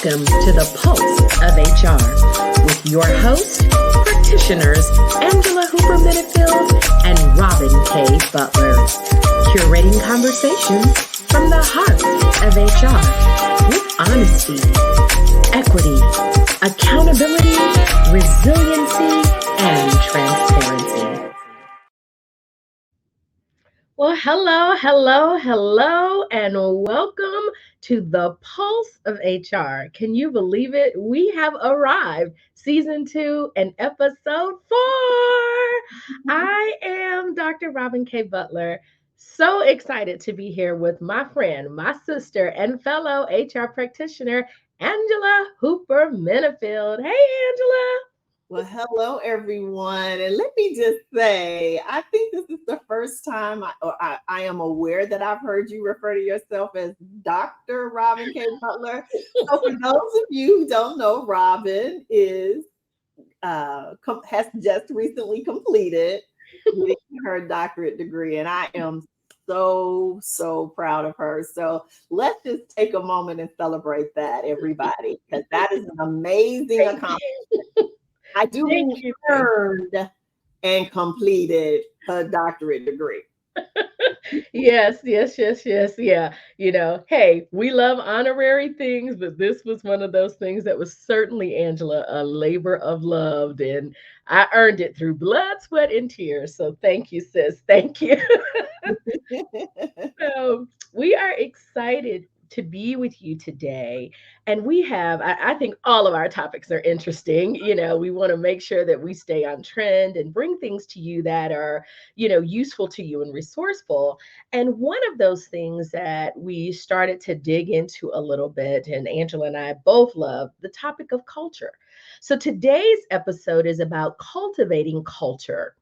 Welcome to the Pulse of HR with your host, practitioners Angela Hooper Minifield and Robin K. Butler, curating conversations from the heart of HR with honesty, equity, accountability, resiliency, and transparency. Well, hello, and welcome to the Pulse of HR. Can you believe it? We have arrived, season 2 and episode 4. I am Dr. Robin K. Butler. So excited to be here with my friend, my sister, and fellow HR practitioner, Angela Hooper Minifield. Hey, Angela. Well, hello, everyone. And let me just say, I think this is the first time I am aware that I've heard you refer to yourself as Dr. Robin K. Butler. So for those of you who don't know, Robin has just recently completed her doctorate degree. And I am so proud of her. So let's just take a moment and celebrate that, everybody, because that is an amazing accomplishment. I do mean earned and completed a doctorate degree. Yes. Yeah. Hey, we love honorary things, but this was one of those things that was certainly, Angela, a labor of love. And I earned it through blood, sweat, and tears. So thank you, sis. Thank you. So we are excited to be with you today. And we have, I think all of our topics are interesting. We want to make sure that we stay on trend and bring things to you that are, useful to you and resourceful. And one of those things that we started to dig into a little bit, and Angela and I both love the topic of culture. So today's episode is about cultivating culture.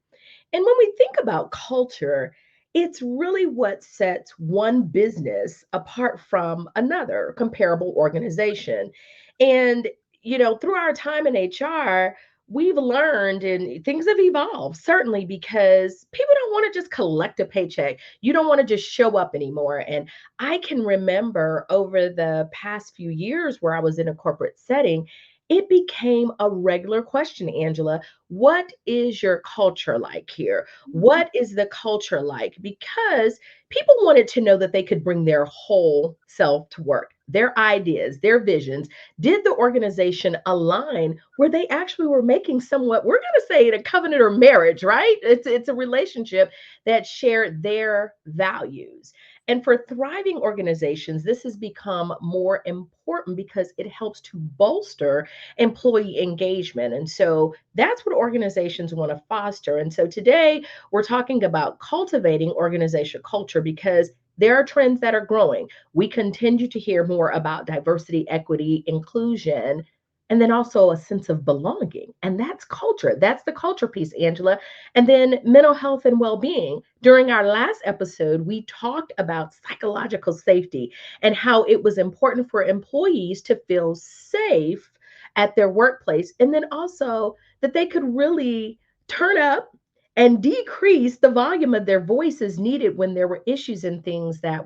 And when we think about culture, it's really what sets one business apart from another comparable organization. And, through our time in HR, we've learned and things have evolved, certainly because people don't want to just collect a paycheck. You don't want to just show up anymore. And I can remember over the past few years where I was in a corporate setting, it became a regular question, Angela. What is your culture like here? What is the culture like? Because people wanted to know that they could bring their whole self to work, their ideas, their visions. Did the organization align where they actually were making somewhat, we're going to say, a covenant or marriage, right? It's a relationship that shared their values. And for thriving organizations, this has become more important because it helps to bolster employee engagement. And so that's what organizations want to foster. And so today we're talking about cultivating organizational culture because there are trends that are growing. We continue to hear more about diversity, equity, inclusion, and then also a sense of belonging. And that's culture. That's the culture piece, Angela. And then mental health and well being. During our last episode, we talked about psychological safety and how it was important for employees to feel safe at their workplace. And then also that they could really turn up and decrease the volume of their voices needed when there were issues and things that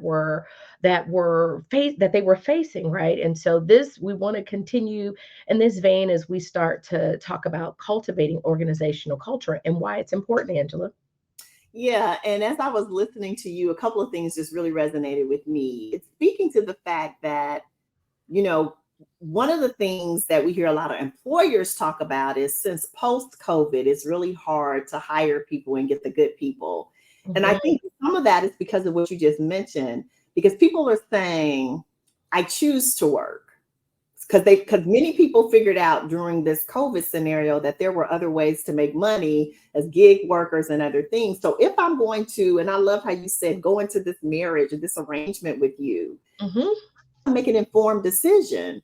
they were facing, right? And so this we want to continue in this vein as we start to talk about cultivating organizational culture and why it's important, Angela. Yeah, and as I was listening to you, a couple of things just really resonated with me. It's speaking to the fact that, one of the things that we hear a lot of employers talk about is since post-COVID, it's really hard to hire people and get the good people. Mm-hmm. And I think some of that is because of what you just mentioned, because people are saying, I choose to work. Because many people figured out during this COVID scenario that there were other ways to make money as gig workers and other things. So if I'm going to, and I love how you said, go into this marriage or this arrangement with you, make an informed decision.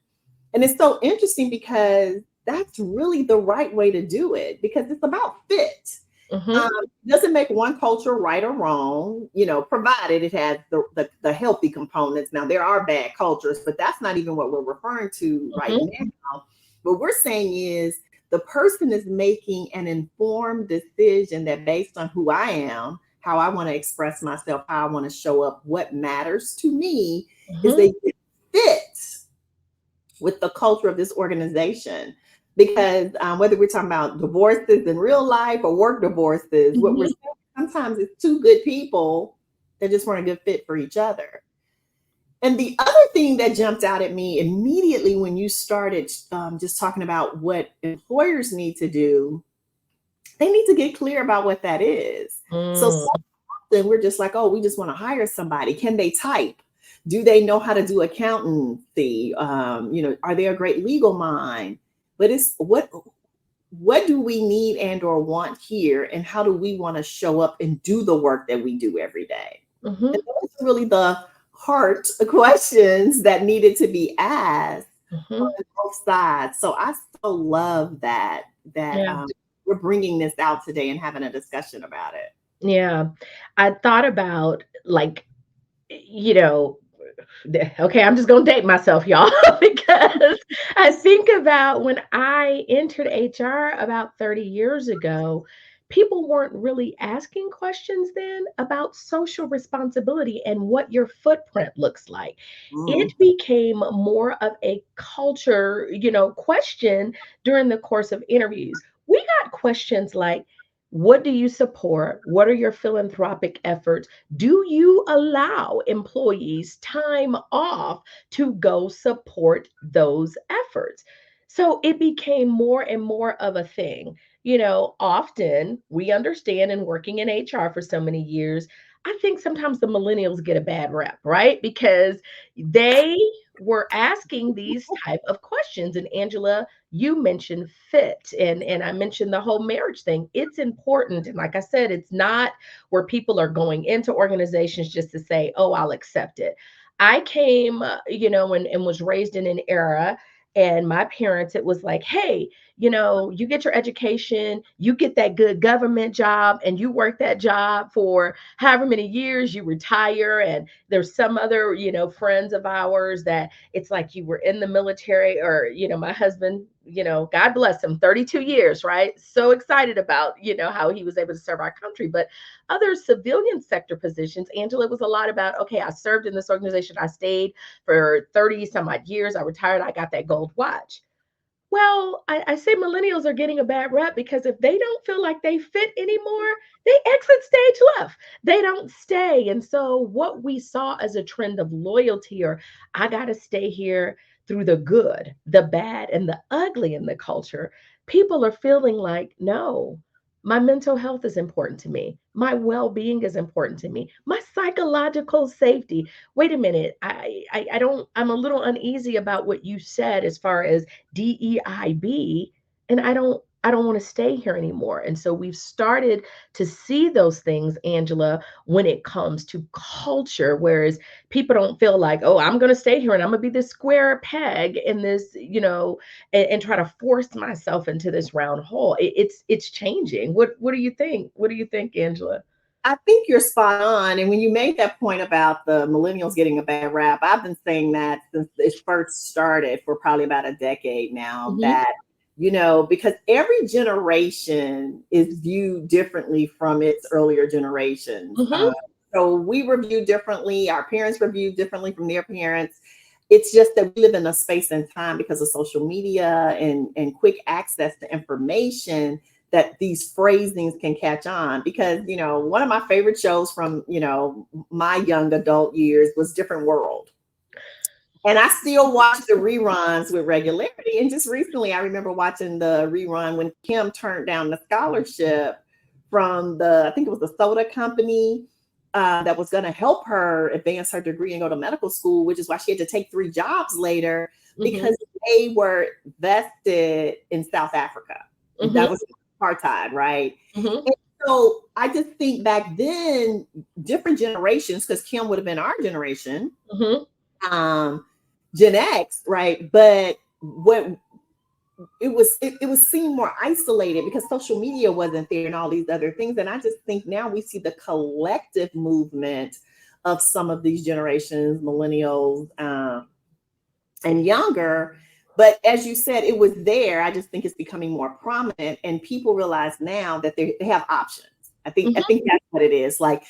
And it's so interesting because that's really the right way to do it because it's about fit. It doesn't make one culture right or wrong, provided it has the healthy components. Now, there are bad cultures, but that's not even what we're referring to right now. What we're saying is the person is making an informed decision that based on who I am, how I want to express myself, how I want to show up, what matters to me is they fit with the culture of this organization. Because whether we're talking about divorces in real life or work divorces, what we're Mhm. saying sometimes it's two good people that just weren't a good fit for each other. And the other thing that jumped out at me immediately when you started just talking about what employers need to do, they need to get clear about what that is. So Mm. often we're just like, oh, we just want to hire somebody. Can they type? Do they know how to do accountancy? Are they a great legal mind? But it's what do we need and or want here, and how do we want to show up and do the work that we do every day? And Mhm. those are really the heart questions that needed to be asked Mhm. on both sides. So I so love that Yeah. we're bringing this out today and having a discussion about it. Yeah. I thought about like, you know, okay, I'm just gonna date myself, y'all, because I think about when I entered HR about 30 years ago, people weren't really asking questions then about social responsibility and what your footprint looks like. It Mm. became more of a culture, question during the course of interviews. We got questions like, what do you support? What are your philanthropic efforts? Do you allow employees time off to go support those efforts? So it became more and more of a thing. Often we understand in working in HR for so many years, I think sometimes the millennials get a bad rep, right? Because they were asking these type of questions. And Angela, you mentioned fit, and I mentioned the whole marriage thing. It's important. And like I said, it's not where people are going into organizations just to say, oh, I'll accept it. I came, and was raised in an era, and my parents, it was like, hey, you get your education, you get that good government job, and you work that job for however many years, you retire. And there's some other, friends of ours that it's like you were in the military, or, my husband, God bless him, 32 years, right? So excited about, how he was able to serve our country. But other civilian sector positions, Angela, was a lot about, okay, I served in this organization, I stayed for 30 some odd years, I retired, I got that gold watch. Well, I say millennials are getting a bad rep because if they don't feel like they fit anymore, they exit stage left. They don't stay. And so, what we saw as a trend of loyalty, or I got to stay here through the good, the bad, and the ugly in the culture, people are feeling like, no, my mental health is important to me. My well being is important to me. My psychological safety. Wait a minute. I don't, I'm a little uneasy about what you said as far as DEIB, and I don't want to stay here anymore. And so we've started to see those things, Angela, when it comes to culture, whereas people don't feel like, oh, I'm going to stay here and I'm going to be this square peg in this, and try to force myself into this round hole. It's changing. What do you think? What do you think, Angela? I think you're spot on. And when you made that point about the millennials getting a bad rap, I've been saying that since it first started for probably about a decade now, Hmm. that, because every generation is viewed differently from its earlier generations. Hmm. So we were viewed differently, our parents were viewed differently from their parents. It's just that we live in a space and time because of social media and quick access to information, that these phrasings can catch on. Because one of my favorite shows from my young adult years was Different World, and I still watch the reruns with regularity. And just recently I remember watching the rerun when Kim turned down the scholarship from the, I think it was the soda company, that was going to help her advance her degree and go to medical school, which is why she had to take 3 jobs later, Hmm. because they were vested in South Africa. Hmm. That was apartheid, right? Hmm. And so I just think back then, different generations, because Kim would have been our generation, Hmm. um, Gen X, right? But what it was seen more isolated because social media wasn't there and all these other things. And I just think now we see the collective movement of some of these generations, millennials, and younger. But as you said, it was there. I just think it's becoming more prominent, and people realize now that they have options. I think Hmm. that's what it is. Like,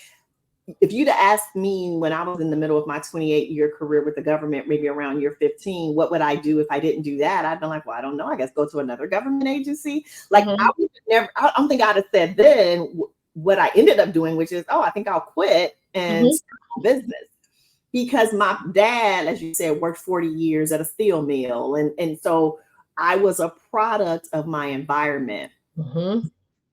if you'd have asked me when I was in the middle of my 28-year career with the government, maybe around year 15, what would I do if I didn't do that? I'd been like, well, I don't know. I guess go to another government agency. Like I Mhm. would never, I don't think I'd have said then what I ended up doing, which is, oh, I think I'll quit and Mhm. start my business. Because my dad, as you said, worked 40 years at a steel mill. And so I was a product of my environment. Mhm.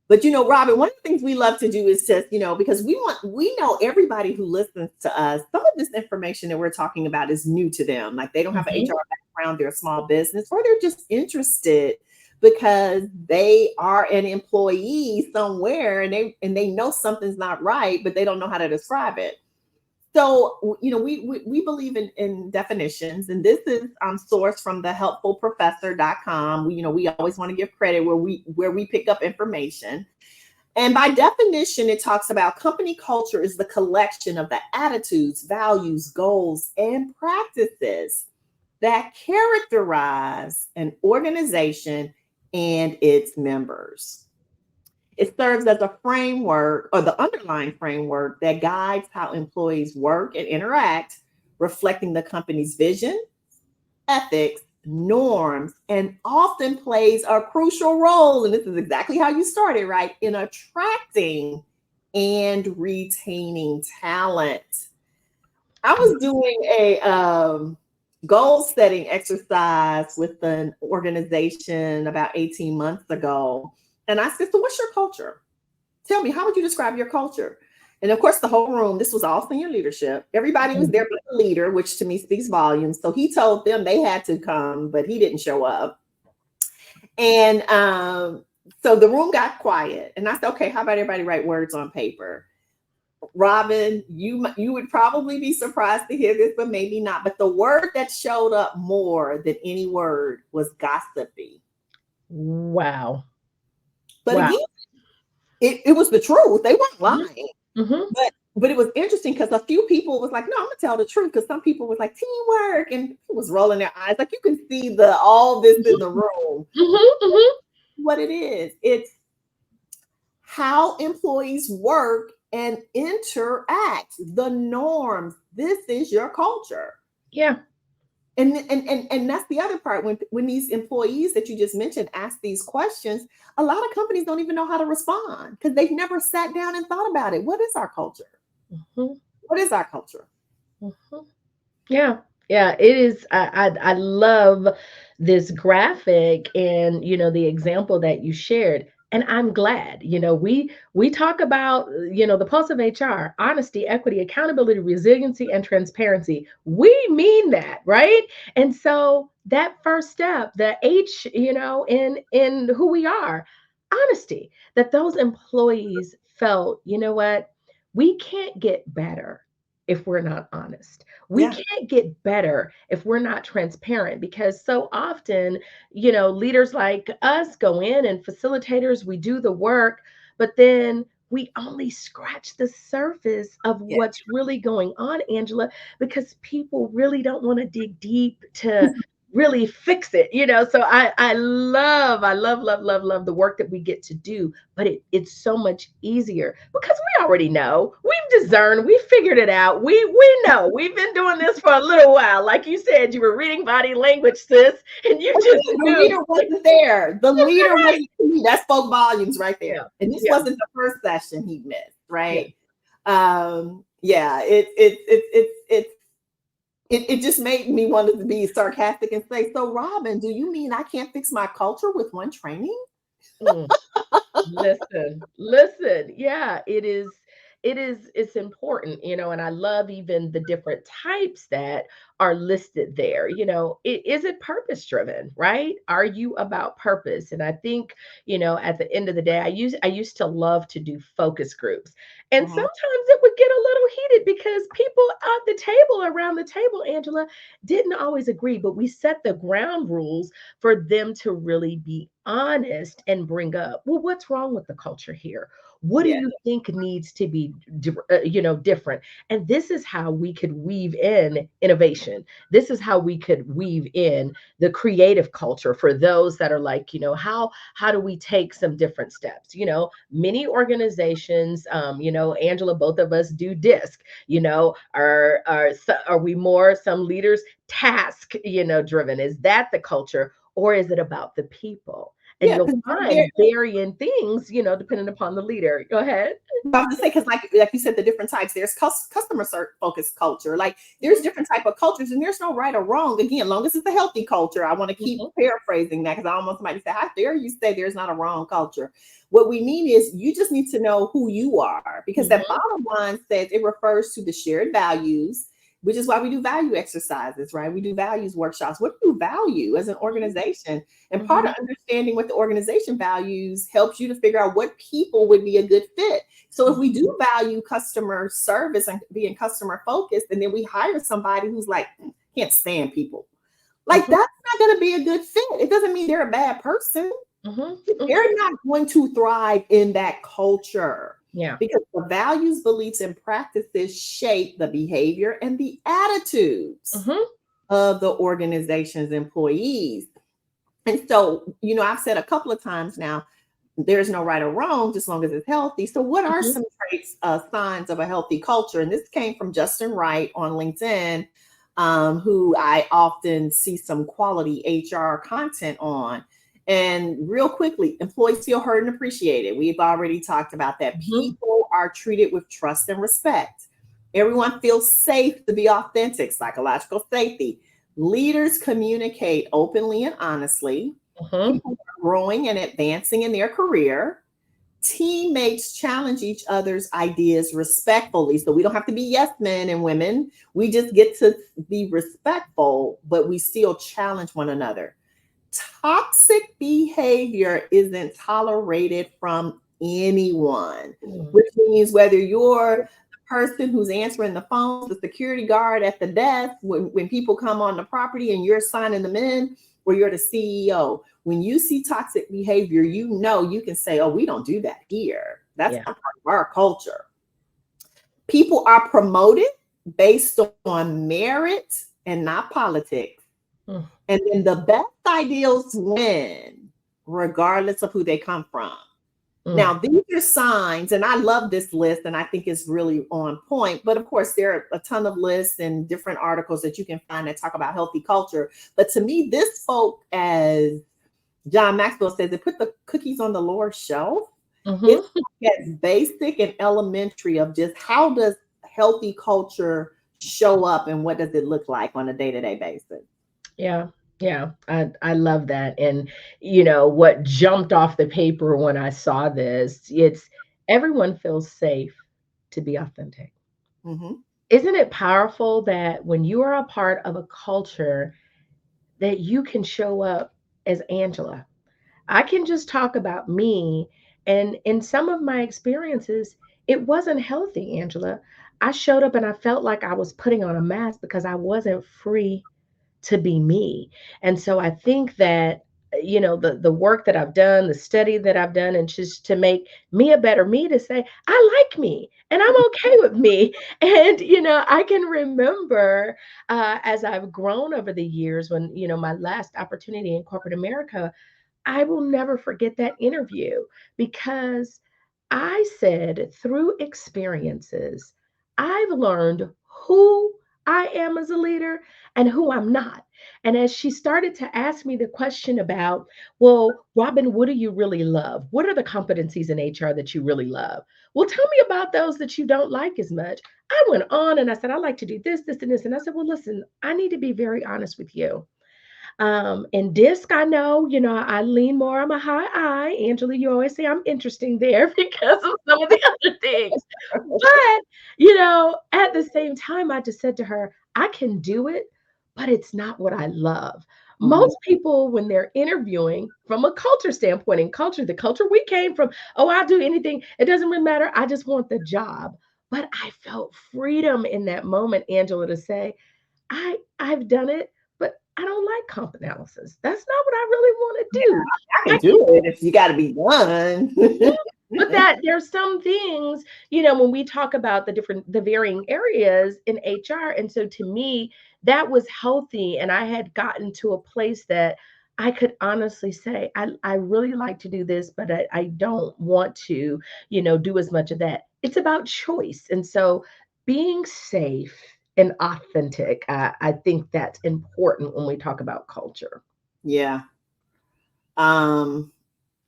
But Robin, one of the things we love to do is just, because we know everybody who listens to us, some of this information that we're talking about is new to them. Like they don't have an Mhm. HR background, they're a small business, or they're just interested because they are an employee somewhere and they know something's not right, but they don't know how to describe it. So, we believe in definitions, and this is sourced from the helpfulprofessor.com. We always want to give credit where we pick up information. And by definition, it talks about company culture is the collection of the attitudes, values, goals, and practices that characterize an organization and its members. It serves as a framework or the underlying framework that guides how employees work and interact, reflecting the company's vision, ethics, norms, and often plays a crucial role. And this is exactly how you started, right? In attracting and retaining talent. I was doing a goal setting exercise with an organization about 18 months ago. And I said, so what's your culture? Tell me, how would you describe your culture? And of course, the whole room, this was all senior leadership. Everybody was there but the leader, which to me speaks volumes. So he told them they had to come, but he didn't show up. And so the room got quiet. And I said, okay, how about everybody write words on paper? Robin, you would probably be surprised to hear this, but maybe not. But the word that showed up more than any word was gossipy. Wow. But Wow. again, it was the truth. They weren't Mhm. lying. Mhm. But it was interesting because a few people was like, no, I'm gonna tell the truth. Because some people was like teamwork and people was rolling their eyes. Like you can see the all this in the room. Mhm. Mhm. What it is, it's how employees work and interact, the norms. This is your culture. Yeah. And that's the other part. When these employees that you just mentioned ask these questions, a lot of companies don't even know how to respond because they've never sat down and thought about it. What is our culture? Mhm. What is our culture? Mhm. Yeah. Yeah, it is. I love this graphic and the example that you shared. And I'm glad. We talk about the pulse of HR, honesty, equity, accountability, resiliency, and transparency. We mean that, right? And so that first step, the H, in who we are, honesty, that those employees felt, what, we can't get better if we're not honest. We Yeah. can't get better if we're not transparent because so often, leaders like us go in and facilitators, we do the work, but then we only scratch the surface of Yeah. what's really going on, Angela, because people really don't want to dig deep to really fix it, so I love the work that we get to do, but it's so much easier because we already know, we've discerned, we figured it out, we know, we've been doing this for a little while. Like you said, you were reading body language, sis, and you just The knew. leader wasn't there. The leader wasn't. That spoke volumes right Yeah, there. And this yeah, wasn't the first session he missed, yeah. right? Yeah. It just made me want to be sarcastic and say, so Robin, do you mean I can't fix my culture with one training? Mm. Listen, listen. Yeah, it's important, and I love even the different types that are listed there. Is it purpose driven, right? Are you about purpose? And I think, at the end of the day, I used to love to do focus groups. And Mhm. sometimes it would get a little heated because people at the table, around the table, Angela, didn't always agree, but we set the ground rules for them to really be honest and bring up, well, what's wrong with the culture here? What do Yeah. you think needs to be, different? And this is how we could weave in innovation. This is how we could weave in the creative culture for those that are like, how do we take some different steps? Many organizations, Angela, both of us do DISC. Are we more, some leaders, task, driven? Is that the culture, or is it about the people? And Yeah, you'll because find varying things, depending upon the leader. Go ahead. I was just say, because like you said, the different types. There's customer focused culture. Like there's Mhm, different type of cultures, and there's no right or wrong. Again, long as it's a healthy culture. I want to keep mhm, paraphrasing that because I almost might say, "How dare you say there's not a wrong culture?" What we mean is you just need to know who you are, because that mhm, bottom line says it refers to the shared values, which is why we do value exercises, right? We do values workshops. What do you value as an organization? And part of mhm, understanding what the organization values helps you to figure out what people would be a good fit. So if we mhm, do value customer service and being customer focused, and then we hire somebody who's like, can't stand people, like mhm, that's not going to be a good fit. It doesn't mean they're a bad person. mhm, mhm. They're not going to thrive in that culture, Yeah. because the values, beliefs, and practices shape the behavior and the attitudes Mhm, of the organization's employees. And so, I've said a couple of times now, there's no right or wrong, just long as it's healthy. So, what are mhm, some traits, signs of a healthy culture? And this came from Justin Wright on LinkedIn, who I often see some quality HR content on. And real quickly, employees feel heard and appreciated. We've already talked about that. mhm, People are treated with trust and respect. Everyone feels safe to be authentic, psychological safety. Leaders communicate openly and honestly. mhm, People are growing and advancing in their career. Teammates challenge each other's ideas respectfully. So we don't have to be yes men and women. We just get to be respectful, but we still challenge one another. Toxic behavior isn't tolerated from anyone, mhm. which means whether you're the person who's answering the phones, the security guard at the desk, when people come on the property and you're signing them in, or you're the CEO, when you see toxic behavior, you can say, oh, we don't do that here. That's Yeah. not part of our culture. People are promoted based on merit and not politics. Mm, And then the best ideals win, regardless of who they come from. mm, Now, these are signs, and I love this list, and I think it's really on point. But of course, there are a ton of lists and different articles that you can find that talk about healthy culture. But to me, this spoke, as John Maxwell says, it put the cookies on the lower shelf. It's mhm. as basic and elementary of just how does healthy culture show up and what does it look like on a day-to-day basis. Yeah. Yeah. I love that. And what jumped off the paper when I saw this, it's everyone feels safe to be authentic. Mm-hmm. Isn't it powerful that when you are a part of a culture that you can show up as Angela? I can just talk about me. And in some of my experiences, it wasn't healthy, Angela. I showed up and I felt like I was putting on a mask because I wasn't free to be me. And so I think that the work that I've done, the study that I've done, and just to make me a better me, to say I like me and I'm okay with me. And I can remember as I've grown over the years, when my last opportunity in corporate America, I will never forget that interview, because I said, through experiences, I've learned who I am as a leader and who I'm not. And as she started to ask me the question about, well, Robin, what do you really love? What are the competencies in HR that you really love? Well, tell me about those that you don't like as much. I went on and I said, I like to do this, this, and this. And I said, well, listen, I need to be very honest with you. In disc, I know, I lean more. I'm a high I. Angela, you always say I'm interesting there because of some of the other things. But, at the same time, I just said to her, I can do it, but it's not what I love. Mm-hmm. Most people, when they're interviewing from a culture standpoint, and culture, the culture we came from, oh, I'll do anything. It doesn't really matter. I just want the job. But I felt freedom in that moment, Angela, to say, I've done it, but I don't like comp analysis. That's not what I really want to do. I I can do it if you got to be done. but that there's some things, when we talk about the varying areas in HR. And so to me, that was healthy. And I had gotten to a place that I could honestly say, I really like to do this, but I don't want to, do as much of that. It's about choice. And so being safe and authentic, I think that's important when we talk about culture. Yeah. Um,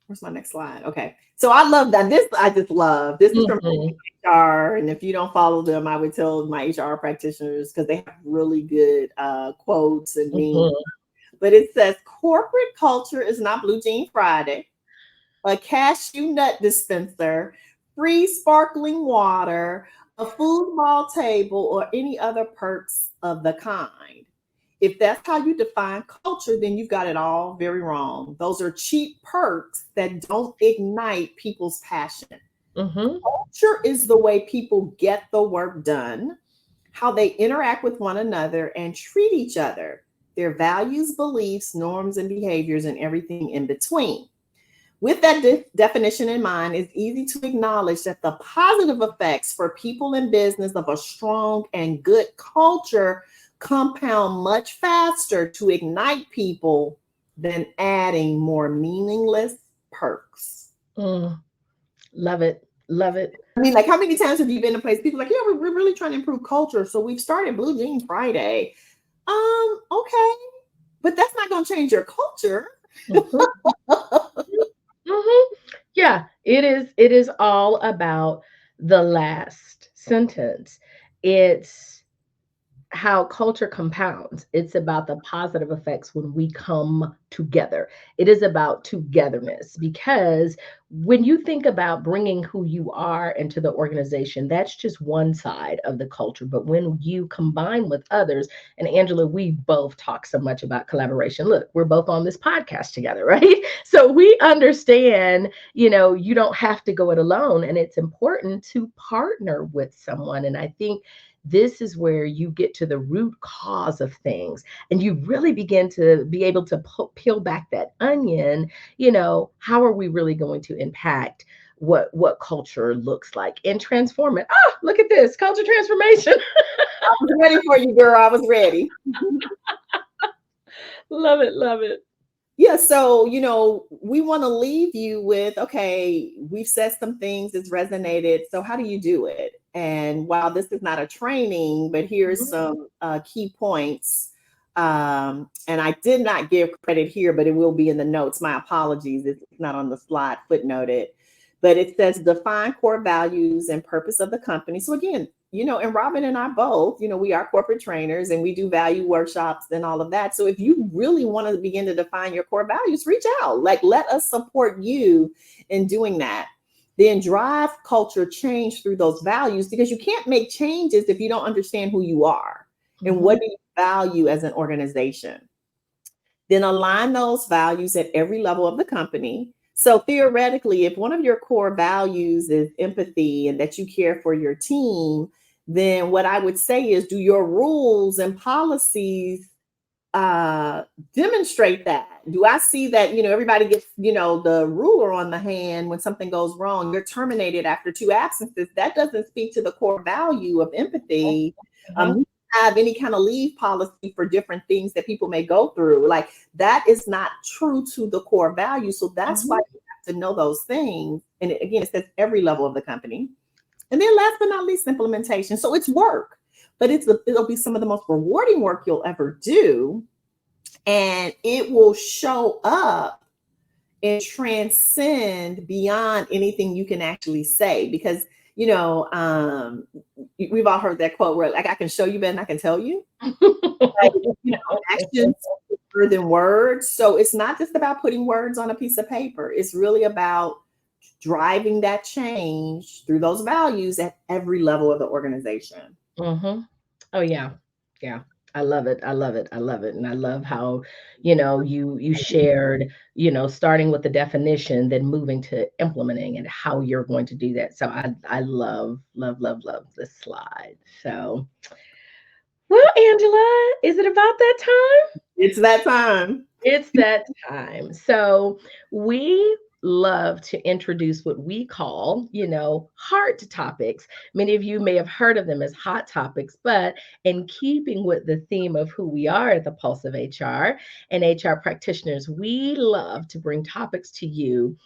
where's my next slide? Okay. So I love that. This I just love. This is from Hmm. HR. And if you don't follow them, I would tell my HR practitioners because they have really good quotes and memes. Hmm. But it says corporate culture is not Blue Jean Friday, a cashew nut dispenser, free sparkling water, a foosball table, or any other perks of the kind. If that's how you define culture, then you've got it all very wrong. Those are cheap perks that don't ignite people's passion. Hmm. Culture is the way people get the work done, how they interact with one another and treat each other, their values, beliefs, norms, and behaviors, and everything in between. With that definition in mind, it's easy to acknowledge that the positive effects for people in business of a strong and good culture compound much faster to ignite people than adding more meaningless perks. Mm, love it. Love it. I mean, like, how many times have you been in a place? People are like, yeah, we're really trying to improve culture. So we've started Blue Jean Friday. Okay. But that's not going to change your culture. Mhm. Mhm. Yeah, it is all about the last sentence. It's how culture compounds. It's about the positive effects when we come together. It is about togetherness because when you think about bringing who you are into the organization, that's just one side of the culture. But when you combine with others, and Angela, we both talk so much about collaboration. Look, we're both on this podcast together, right? So we understand, you don't have to go it alone, and it's important to partner with someone. And I think this is where you get to the root cause of things and you really begin to be able to peel back that onion. How are we really going to impact what culture looks like and transform it? Look at this culture transformation. I was ready for you, girl. I was ready. Love it, love it. Yeah, so we want to leave you with, okay, we've said some things, it's resonated. So how do you do it? And while this is not a training, but here's Mhm. some key points. And I did not give credit here, but it will be in the notes. My apologies, it's not on the slide footnoted. But it says define core values and purpose of the company. So again, and Robin and I both, we are corporate trainers and we do value workshops and all of that. So if you really want to begin to define your core values, reach out. Like, let us support you in doing that. Then drive culture change through those values because you can't make changes if you don't understand who you are and what Mhm. do you value as an organization. Then align those values at every level of the company. So theoretically, if one of your core values is empathy and that you care for your team, then what I would say is do your rules and policies uh demonstrate that? Do I see that everybody gets the ruler on the hand when something goes wrong? You're terminated after 2 absences. That doesn't speak to the core value of empathy. Mhm. You have any kind of leave policy for different things that people may go through, like that is not true to the core value. So that's why Mhm. you have to know those things. And again, it says every level of the company. And then last but not least, implementation. So it's work, but it'll be some of the most rewarding work you'll ever do, and it will show up and transcend beyond anything you can actually say. Because we've all heard that quote where, like, I can show you better than I can tell you. Like, actions better than words. So it's not just about putting words on a piece of paper. It's really about driving that change through those values at every level of the organization. Mhm. Oh yeah. Yeah. I love it. I love it. I love it. And I love how, you shared, starting with the definition, then moving to implementing and how you're going to do that. So I love, love, love, love this slide. So well, Angela, is it about that time? It's that time. It's that time. So we love to introduce what we call, hard topics. Many of you may have heard of them as hot topics, but in keeping with the theme of who we are at the Pulse of HR and HR practitioners, we love to bring topics to you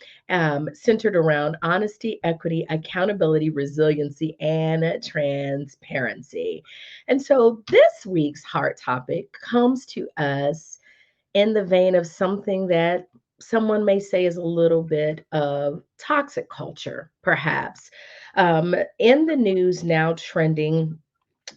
centered around honesty, equity, accountability, resiliency, and transparency. And so this week's hard topic comes to us in the vein of something that someone may say is a little bit of toxic culture, perhaps. In the news now trending,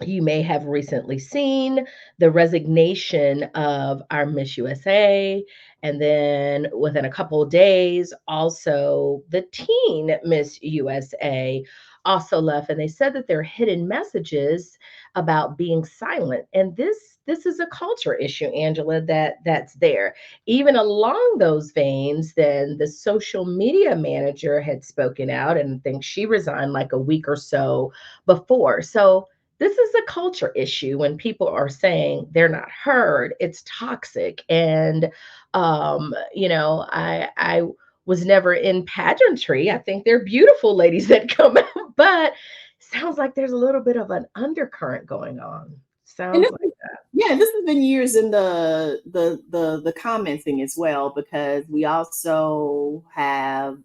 you may have recently seen the resignation of our Miss USA. And then within a couple of days, also the teen Miss USA also left. And they said that there are hidden messages about being silent. And this is a culture issue, Angela, that's there. Even along those veins, then the social media manager had spoken out, and I think she resigned like a week or so before. So this is a culture issue when people are saying they're not heard. It's toxic. And I was never in pageantry. I think they're beautiful ladies that come out, but sounds like there's a little bit of an undercurrent going on. And Sounds this like is, yeah, this has been years in the commenting as well, because we also have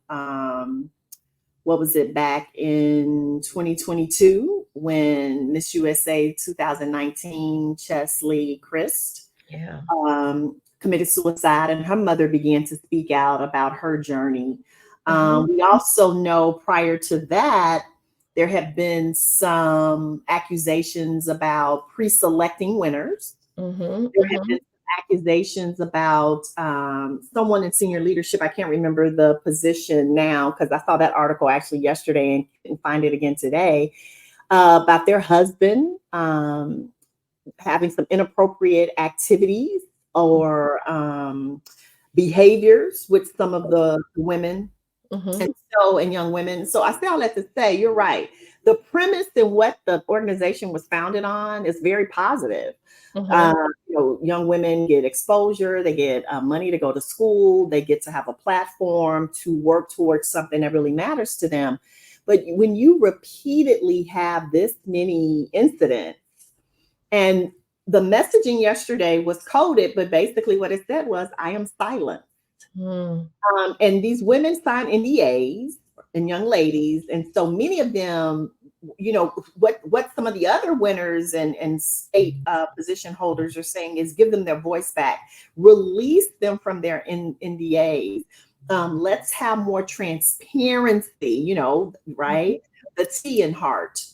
what was it, back in 2022 when Miss USA 2019 Chesley Christ yeah. committed suicide, and her mother began to speak out about her journey. Hmm. We also know prior to that, there have been some accusations about pre selecting winners. Hmm. There have Hmm. been accusations about someone in senior leadership. I can't remember the position now because I saw that article actually yesterday and couldn't find it again today, about their husband having some inappropriate activities or behaviors with some of the women, Hmm. and young women. So I say all that to say, you're right. The premise and what the organization was founded on is very positive. Hmm. Young women get exposure, they get money to go to school, they get to have a platform to work towards something that really matters to them. But when you repeatedly have this many incidents, and the messaging yesterday was coded, but basically what it said was, I am silent. Hmm. And these women sign NDAs, and young ladies, and so many of them, what some of the other winners and state position holders are saying is give them their voice back, release them from their NDAs. Let's have more transparency, right? The T in heart.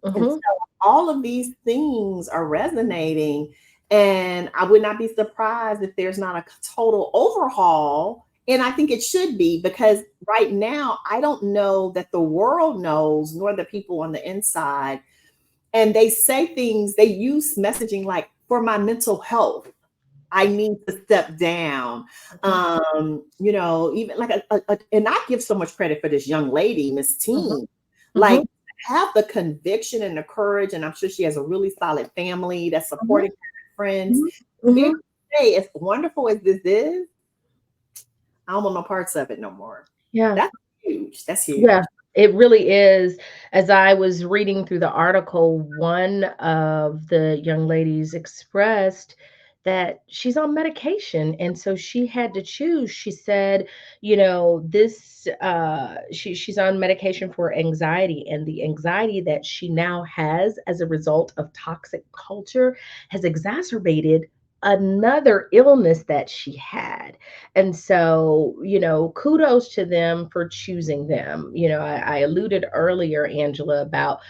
And Hmm. so all of these things are resonating. And I would not be surprised if there's not a total overhaul. And I think it should be, because right now, I don't know that the world knows, nor the people on the inside. And they say things, they use messaging like, for my mental health, I need to step down. Even like and I give so much credit for this young lady, Miss Hmm. Teen. Hmm. Like, have the conviction and the courage, and I'm sure she has a really solid family that's supporting her, friends. Hmm. To be able Hmm. to say, as wonderful as this is, I don't want no parts of it no more. Yeah. That's huge. That's Yeah, huge. it really is. As I was reading through the article, one of the young ladies expressed that she's on medication. And so she had to choose. She said, she's on medication for anxiety, and the anxiety that she now has as a result of toxic culture has exacerbated another illness that she had. And so, kudos to them for choosing them. I alluded earlier, Angela, about,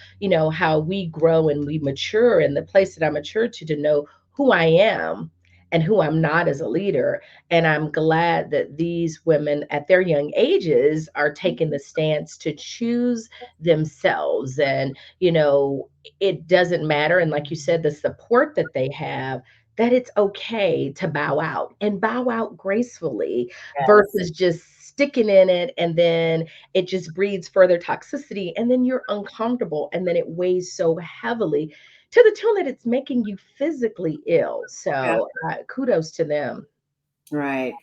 how we grow and we mature, and the place that I matured to know who I am and who I'm not as a leader. And I'm glad that these women at their young ages are taking the stance to choose themselves. And, it doesn't matter. And like you said, the support that they have, that it's okay to bow out and bow out gracefully Yes. versus just sticking in it, and then it just breeds further toxicity, and then you're uncomfortable, and then it weighs so heavily to the tune that it's making you physically ill. Yeah. So kudos to them. Right.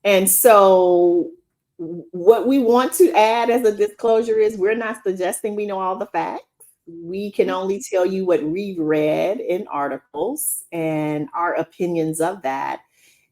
And so what we want to add as a disclosure is we're not suggesting we know all the facts. We can only tell you what we've read in articles and our opinions of that.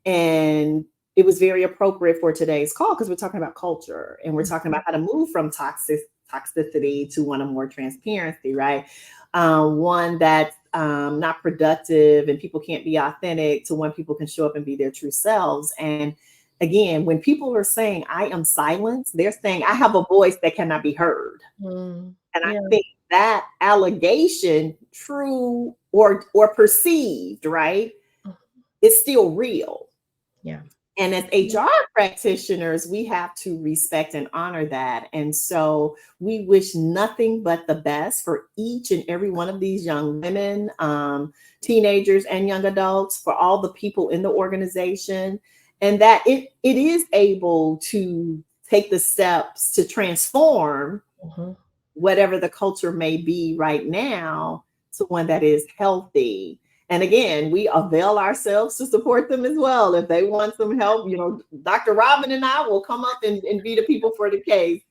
And it was very appropriate for today's call because we're talking about culture and we're talking about how to move from toxicity to one of more transparency, right? One that's not productive and people can't be authentic to one people can show up and be their true selves. And again, when people are saying, I am silent, they're saying, I have a voice that cannot be heard. And I think that allegation, true or perceived, right, is still real. Yeah. And as HR practitioners, we have to respect and honor that. And so we wish nothing but the best for each and every one of these young women, teenagers and young adults, for all the people in the organization, and that it is able to take the steps to transform whatever the culture may be right now to one that is healthy. And again, we avail ourselves to support them as well. If they want some help, Dr. Robin and I will come up and be the people for the case.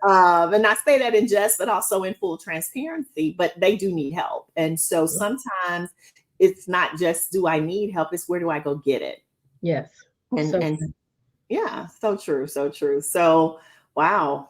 And I say that in jest, but also in full transparency, but they do need help. And so sometimes it's not just, do I need help? It's where do I go get it? Yes. And yeah, so true. So true. So, wow.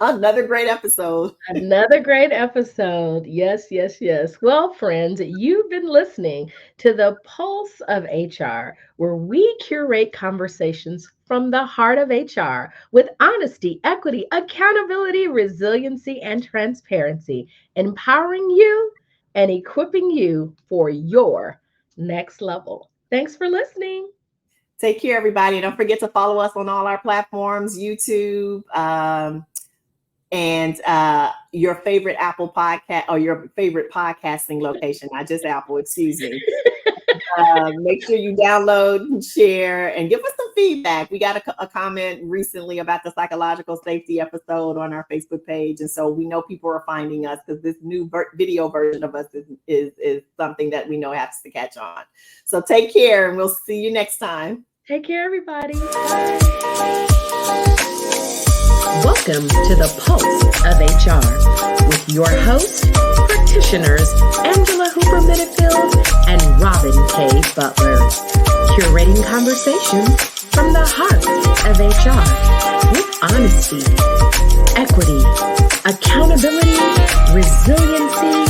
Another great episode. Another great episode. Yes, yes, yes. Well, friends, you've been listening to the Pulse of HR, where we curate conversations from the heart of HR with honesty, equity, accountability, resiliency, and transparency, empowering you and equipping you for your next level. Thanks for listening. Take care, everybody. Don't forget to follow us on all our platforms, YouTube, and your favorite Apple podcast or your favorite podcasting location, not just Apple, excuse me. Make sure you download and share and give us some feedback. We got a comment recently about the psychological safety episode on our Facebook page. And so we know people are finding us because this new video version of us is something that we know has to catch on. So take care and we'll see you next time. Take care, everybody. Welcome to the Pulse of HR with your hosts, practitioners Angela Hooper Minifield and Robin K. Butler, curating conversations from the heart of HR with honesty, equity, accountability, resiliency,